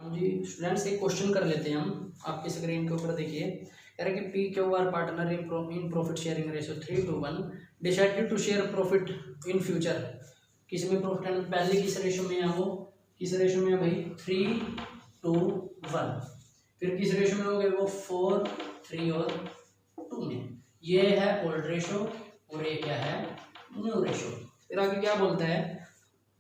जी students, एक question कर लेते हैं हम। आपकी स्क्रीन के ऊपर देखिए, कह रहे हैं कि P Q R partner in profit sharing ratio 3:1 decided to share profit in future. किस में प्रॉफिट एंड पहले किस रेशियो में है, वो किस रेशियो में है भाई 3:1। फिर किस रेशियो में हो गए वो 4, 3 और 2 में। ये है ओल्ड रेशियो और ये क्या है न्यू रेशियो। फिर आगे क्या बोलता है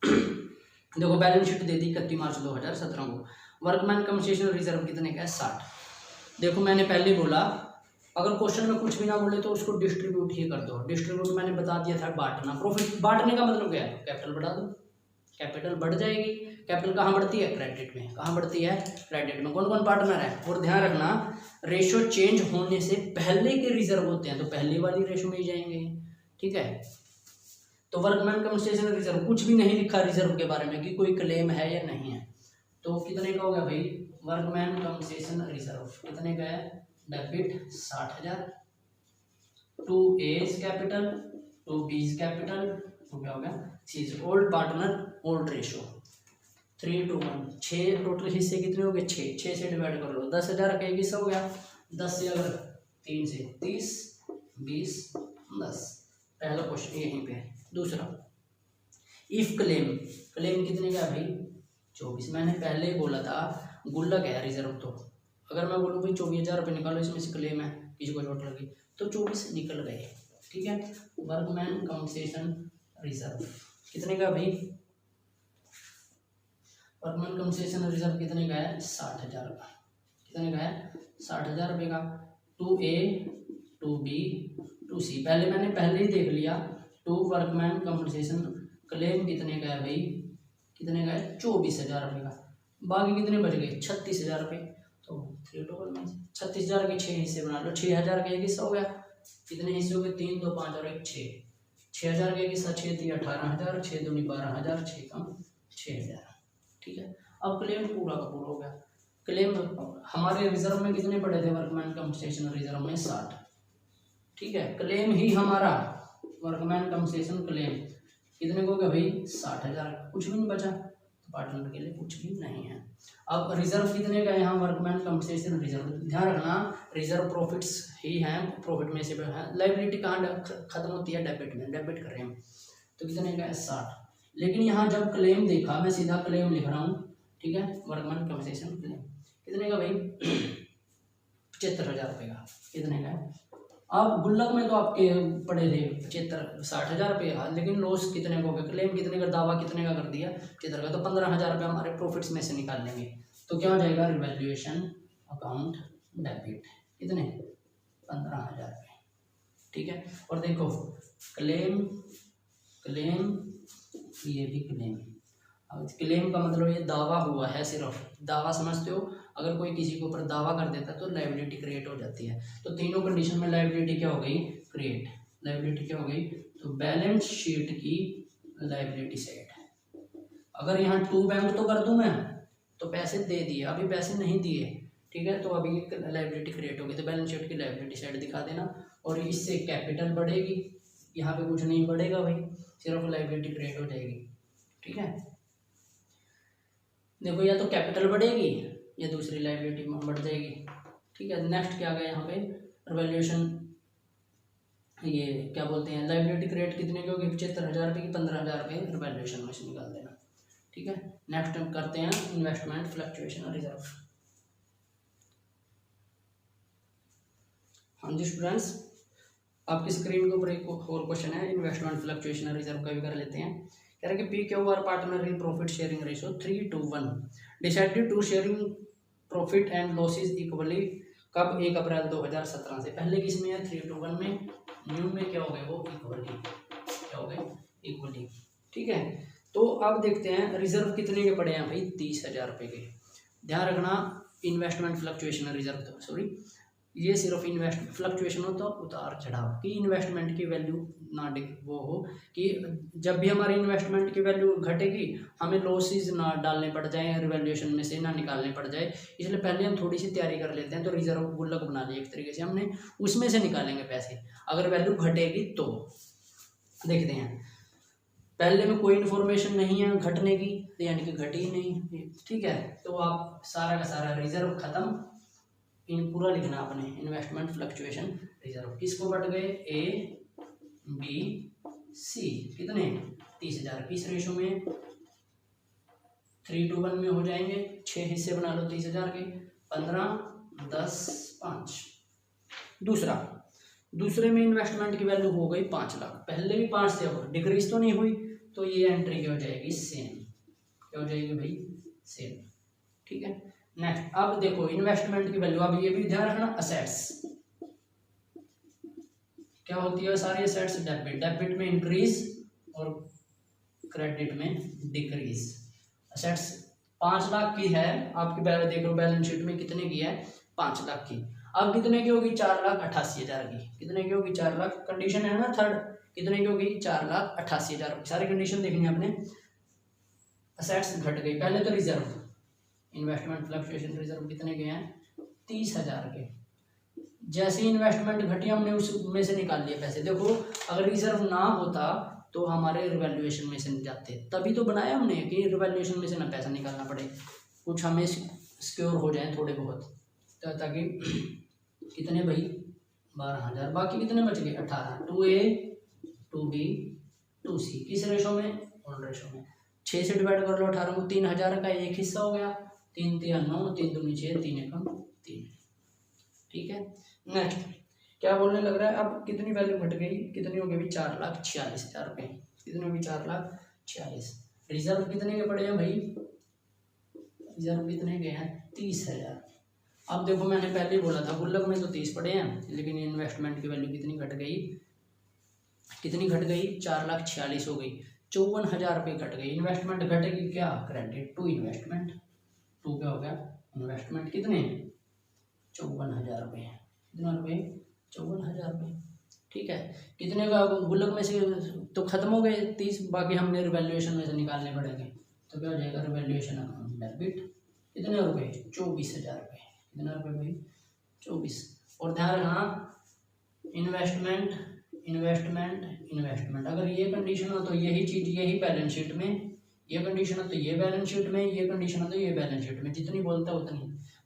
देखो, बैलेंस शीट दे दी 31 मार्च 2017 को। वर्कमैन कंपनसेशन रिजर्व कितने का है 60। देखो मैंने पहले बोला, अगर क्वेश्चन में कुछ भी ना बोले तो उसको डिस्ट्रीब्यूट ही कर दो। डिस्ट्रीब्यूट मैंने बता दिया था, बांटना। प्रॉफिट बांटने का मतलब क्या है, कैपिटल बढ़ा दो, कैपिटल बढ़ जाएगी। कैपिटल कहाँ बढ़ती है, क्रेडिट में। कहाँ बढ़ती है, क्रेडिट में। कौन कौन पार्टनर है, और ध्यान रखना रेशियो चेंज होने से पहले के रिजर्व होते हैं तो पहले वाली रेशियो में ही जाएंगे, ठीक है। तो वर्कमैन कंपनसेशन रिजर्व, कुछ भी नहीं लिखा रिजर्व के बारे में कि कोई क्लेम है या नहीं है, तो कितने का हो गया भाई वर्कमैन कंपनसेशन रिजर्व कितने का है, debit 60,000। To A's capital, to B's capital, तो क्या हो गया सीज। Old partner old ratio 3:1। 6 total हिस्से कितने हो गए 6, 6 से डिवाइड कर लो। 10,000 का एक हिस्सा हो गया, 10 से अगर 3 से 30, 20, 10। पहला क्वेश्चन यहीं पे है। दूसरा, इफ क्लेम, क्लेम कितने का है भाई 24। मैंने पहले ही बोला था गुल्लक है रिजर्व। तो अगर मैं बोलूँ भाई 24,000 रुपये निकालो, इसमें से क्लेम है, किसी को चोट लगी तो 24 निकल गए, ठीक है। वर्कमैन कंपनसेशन रिजर्व कितने का भाई, वर्कमैन कंपनसेशन रिजर्व कितने का है 60,000 का। कितने का है 60,000 रुपये का। 2A, 2B, 2C पहले मैंने पहले ही देख लिया। टू वर्कमैन कंपनसेशन क्लेम कितने का है भाई, कितने का है 24,000 रुपये का। बाकी कितने बच गए 36,000 रुपये। तो 3:1 में 36,000 के 6 हिस्से बना लो। 6,000 का एक हिस्सा हो गया, कितने हिस्से हो गए 3, 2, 5 और 1 6। 6,000 का एक हिस्सा 6 3 18,000, 6 दूनी 12,000, 6 कम 6,000, ठीक है। अब क्लेम पूरा का पूरा हो गया। क्लेम हमारे रिजर्व में कितने पड़े थे वर्कमैन कंपनसेशन रिजर्व में 60, ठीक है। क्लेम ही हमारा वर्कमैन कंपनसेशन क्लेम कितने को हो गया भाई 60,000, कुछ भी नहीं बचा, तो पार्टनर के लिए कुछ भी नहीं है। अब रिजर्व कितने का है यहाँ वर्कमैन कंपनसेशन रिजर्व, ध्यान रखना रिजर्व प्रॉफिट्स ही हैं, प्रॉफिट में से है। लाइबिलिटी कहाँ खत्म होती है, डेबिट में, डेबिट कर रहे हैं हम, तो कितने का है 60। लेकिन यहाँ जब क्लेम देखा, मैं सीधा क्लेम लिख रहा हूँ, ठीक है। वर्कमैन कंपनसेशन क्लेम कितने का भाई 75,000 रुपये का। कितने का है, अब गुल्लक में तो आपके पड़े थे 60,000 रुपये, लेकिन लॉस कितने को हो गया, क्लेम कितने का, दावा कितने का कर दिया 75 का, तो 15,000 रुपये हमारे प्रॉफिट्स में से निकाल लेंगे। तो क्या हो जाएगा रिवैल्यूएशन अकाउंट डेबिट, कितने 15,000 रुपये, ठीक है। और देखो क्लेम, क्लेम ये भी क्लेम। अब क्लेम का मतलब ये दावा हुआ है, सिर्फ दावा समझते हो। अगर कोई किसी के ऊपर दावा कर देता है तो लायबिलिटी क्रिएट हो जाती है। तो तीनों कंडीशन में लायबिलिटी क्या हो गई क्रिएट, लायबिलिटी क्या हो गई, तो बैलेंस शीट की लायबिलिटी साइड। अगर यहाँ 2 बैंक तो कर दूं मैं, तो पैसे दे दिए, अभी पैसे नहीं दिए, ठीक है, तो अभी लायबिलिटी क्रिएट होगी, तो बैलेंस शीट की लायबिलिटी साइड दिखा देना। और इससे कैपिटल बढ़ेगी, यहाँ पे कुछ नहीं बढ़ेगा भाई, सिर्फ लायबिलिटी क्रिएट हो जाएगी, ठीक है। देखो या तो कैपिटल बढ़ेगी या दूसरी लायबिलिटी बढ़ जाएगी, ठीक है। नेक्स्ट क्या गया यहाँ पे रिवैल्यूएशन, ये क्या बोलते हैं लायबिलिटी क्रिएट कितने की होगी 75,000 रुपये की, 15,000 रुपये रिवैल्यूएशन में से निकाल देना, ठीक है। नेक्स्ट हम करते हैं इन्वेस्टमेंट फ्लक्चुएशन रिजर्व। हाँ जी स्टूडेंट्स, आपकी स्क्रीन के ऊपर एक और क्वेश्चन है इन्वेस्टमेंट फ्लक्चुएशन रिजर्व का भी कर लेते हैं। कह रहे हैं कि P Q R partner in profit sharing ratio 3:1 decided to sharing profit and losses equally. कब 1 अप्रैल 2017 से। पहले किस में है 3:1 में, न्यू में क्या हो गए वो इक्वली, क्या हो गए इक्वली, ठीक है। तो अब देखते हैं रिजर्व कितने के पड़े हैं भाई 30,000 रुपये के। ध्यान रखना इन्वेस्टमेंट फ्लक्चुएशन रिजर्व, सॉरी ये सिर्फ इन्वेस्ट फ्लक्चुएशन हो तो उतार चढ़ाव की, इन्वेस्टमेंट की वैल्यू ना वो हो कि जब भी हमारी इन्वेस्टमेंट की वैल्यू घटेगी हमें लॉसेस ना डालने पड़ जाए, रिवैल्यूएशन में से ना निकालने पड़ जाए। इसलिए पहले हम थोड़ी सी तैयारी कर लेते हैं, तो रिजर्व गुल्लक बना लिया एक तरीके से हमने, उसमें से निकालेंगे पैसे। अगर वैल्यू घटेगी तो देखते हैं पहले में कोई इन्फॉर्मेशन नहीं है घटने की, तो यानी कि घटी ही नहीं, ठीक है। तो आप सारा का सारा रिजर्व खत्म, इन पूरा लिखना आपने, इन्वेस्टमेंट फ्लक्चुएशन रिजर्व किसको बट गए, ए बी सी, कितने 30,000 किस रेशो में, 3:1 में हो जाएंगे, 6 हिस्से बना लो 30,000 के, 15, 10, 5। दूसरे में इन्वेस्टमेंट की वैल्यू हो गई 5 लाख, पहले भी 5 से, अब डिक्रीज तो नहीं हुई, तो ये एंट्री क्या हो जाएगी, सेम, क्या हो जाएगी भाई, सेम, ठीक है। नेक्स्ट अब देखो इन्वेस्टमेंट की वैल्यू, अब ये भी ध्यान रखना, असेट्स क्या होती है, सारी असेट्स डेबिट में इंक्रीज और क्रेडिट में डिक्रीज। असेट्स 5 लाख की है आपकी, देख लो बैलेंस शीट में कितने की है, 5 लाख की, अब कितने की होगी, 4,88,000 की, कितने की होगी, 4 लाख, कंडीशन है ना थर्ड, कितने की होगी, 4,88,000, सारी कंडीशन देखनी है आपने। असेट्स घट गई, पहले तो रिजर्व, इन्वेस्टमेंट फ्लक्चुएशन रिजर्व कितने के हैं, 30,000 के, जैसे ही इन्वेस्टमेंट घटी हमने उसमें से निकाल लिए पैसे। देखो अगर रिजर्व ना होता तो हमारे रिवैल्यूएशन में से नहीं जाते, तभी तो बनाया हमने कि रिवैल्यूएशन में से ना पैसा निकालना पड़े, कुछ हमें सिक्योर हो जाए थोड़े बहुत, तो ताकि कितने भाई 12,000, बाकी कितने बच गए 18, 2A 2B 2C, किस रेशो में, ऑल रेशो में, 6 से डिवाइड कर लो 18 को, 3,000 का एक हिस्सा हो गया, 3 3 9, 3 2 6, 3 1 3, ठीक है। नेक्स्ट क्या बोलने लग रहा है, अब कितनी वैल्यू घट गई, कितनी हो गई, 4,46,000 रुपये, कितनी होगी, 4,46,000। रिजर्व कितने के पड़े हैं भाई, रिजर्व कितने के हैं, 30,000। अब देखो मैंने पहले ही बोला था गुल्लक में तो 30 पड़े हैं, लेकिन इन्वेस्टमेंट की वैल्यू कितनी घट गई, कितनी घट गई, 4,46,000 हो गई, 54,000 रुपये घट गई। इन्वेस्टमेंट घटेगी क्या, क्रेडिट टू इन्वेस्टमेंट, टू क्या हो गया, इन्वेस्टमेंट कितने, 54,000 रुपये, कितना रुपये, 54,000 रुपये, ठीक है। कितने का गुल्लक में से तो खत्म हो गए 30, बाकी हमने रिवैल्यूएशन में से निकालने पड़ेंगे, तो क्या हो जाएगा, रिवैल्यूएशन अकाउंट डेबिट, कितने रुपये, 24,000 रुपये, कितना रुपये भाई, 24। और ध्यान रखना इन्वेस्टमेंट इन्वेस्टमेंट इन्वेस्टमेंट, अगर ये कंडीशन हो तो यही चीज़, यही बैलेंस शीट में, ये कंडीशन हो तो ये बैलेंस शीट में, ये कंडीशन हो तो ये बैलेंस शीट में, जितनी बोलता है उतनी।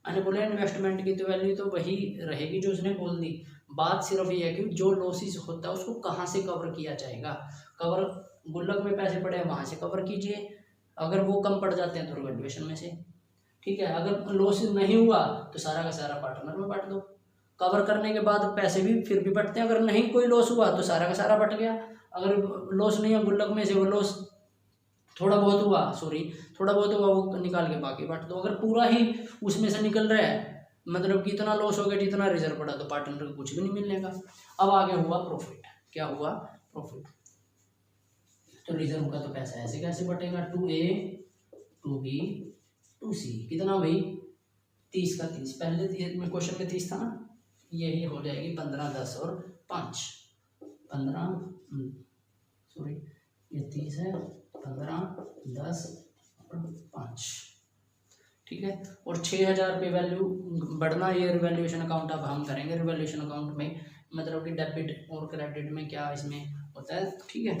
मैंने बोला इन्वेस्टमेंट की तो वैल्यू तो वही रहेगी जो उसने बोल दी, बात सिर्फ ये है कि जो लॉसेस होता है उसको कहाँ से कवर किया जाएगा, कवर गुल्लक में पैसे पड़े हैं वहाँ से कवर कीजिए, अगर वो कम पड़ जाते हैं तो रिवैल्यूएशन में से, ठीक है। अगर लॉस नहीं हुआ तो सारा का सारा पार्टनर में बांट दो, कवर करने के बाद पैसे भी फिर भी बटते हैं, अगर नहीं कोई लॉस हुआ तो सारा का सारा बट गया, अगर लॉस नहीं है गुल्लक में से, वो लॉस थोड़ा बहुत हुआ वो निकाल के बाकी बांट दो। अगर पूरा ही उसमें से निकल रहा है, मतलब कि इतना लॉस हो गया जितना रिजर्व पड़ा, तो पार्टनर को कुछ भी नहीं मिलने का। अब आगे हुआ प्रॉफिट, क्या हुआ, प्रॉफिट, तो रिजर्व का तो पैसा ऐसे कैसे बटेगा, 2A 2B 2C, कितना भाई 30 का 30, पहले क्वेश्चन में 30 था ना, यही हो जाएगी 15 10 और 5, 15 सॉरी ये 30 है, 15 10 और 5, ठीक है। और 6,000 रुपये वैल्यू बढ़ना, ये रिवैल्यूएशन अकाउंट अब हम करेंगे, रिवैल्यूएशन अकाउंट में मतलब कि डेबिट और क्रेडिट में क्या इसमें होता है, ठीक है।